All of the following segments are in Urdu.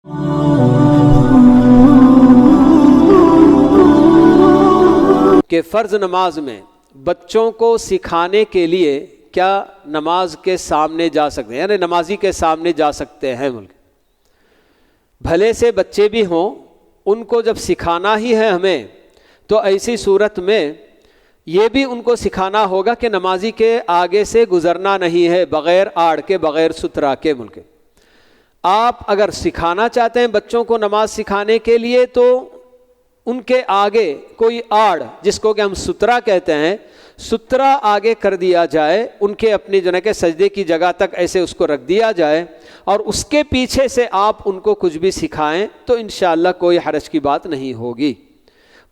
کہ فرض نماز میں بچوں کو سکھانے کے لیے کیا نماز کے سامنے جا سکتے ہیں، یعنی نمازی کے سامنے جا سکتے ہیں؟ بھلے سے بچے بھی ہوں، ان کو جب سکھانا ہی ہے ہمیں، تو ایسی صورت میں یہ بھی ان کو سکھانا ہوگا کہ نمازی کے آگے سے گزرنا نہیں ہے، بغیر آڑ کے، بغیر سترا کے۔ آپ اگر سکھانا چاہتے ہیں بچوں کو نماز سکھانے کے لیے، تو ان کے آگے کوئی آڑ، جس کو کہ ہم سترا کہتے ہیں، سترا آگے کر دیا جائے، ان کے اپنی کہ سجدے کی جگہ تک ایسے اس کو رکھ دیا جائے، اور اس کے پیچھے سے آپ ان کو کچھ بھی سکھائیں تو انشاءاللہ کوئی حرج کی بات نہیں ہوگی۔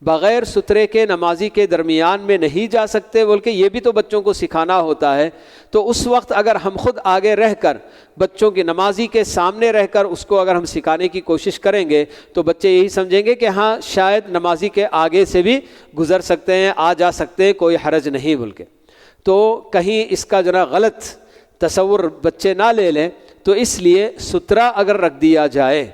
بغیر سترے کے نمازی کے درمیان میں نہیں جا سکتے، بلکہ یہ بھی تو بچوں کو سکھانا ہوتا ہے۔ تو اس وقت اگر ہم خود آگے رہ کر بچوں کی، نمازی کے سامنے رہ کر اس کو اگر ہم سکھانے کی کوشش کریں گے تو بچے یہی سمجھیں گے کہ ہاں شاید نمازی کے آگے سے بھی گزر سکتے ہیں، آ جا سکتے ہیں، کوئی حرج نہیں بلکہ۔ تو کہیں اس کا غلط تصور بچے نہ لے لیں، تو اس لیے سترا اگر رکھ دیا جائے،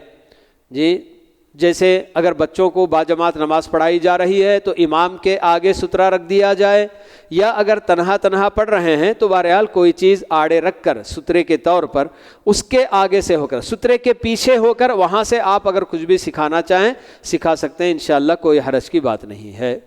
جیسے اگر بچوں کو باجماعت نماز پڑھائی جا رہی ہے تو امام کے آگے سترا رکھ دیا جائے، یا اگر تنہا پڑھ رہے ہیں تو بہرحال کوئی چیز آڑے رکھ کر سترے کے طور پر اس کے آگے سے ہو کر، سترے کے پیچھے ہو کر، وہاں سے آپ اگر کچھ بھی سکھانا چاہیں سکھا سکتے ہیں، انشاءاللہ کوئی حرج کی بات نہیں ہے۔